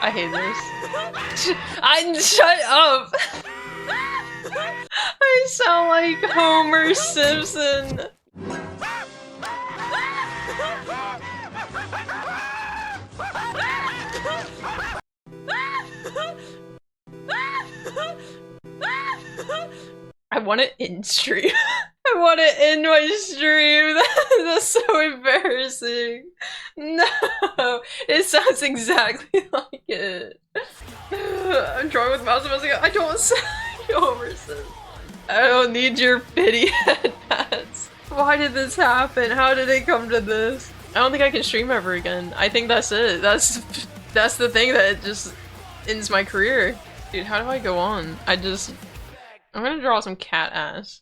I hate this. Shut up! I sound like Homer Simpson. I want it in stream. I want it in my stream. That's so embarrassing. No, it sounds exactly like it. I'm drawing with mouse. I don't sound like Homer Simpson. I don't need your pity headpats. Why did this happen? How did it come to this? I don't think I can stream ever again. I think that's it. That's the thing that just ends my career. Dude, how do I go on? I'm gonna draw some cat ass.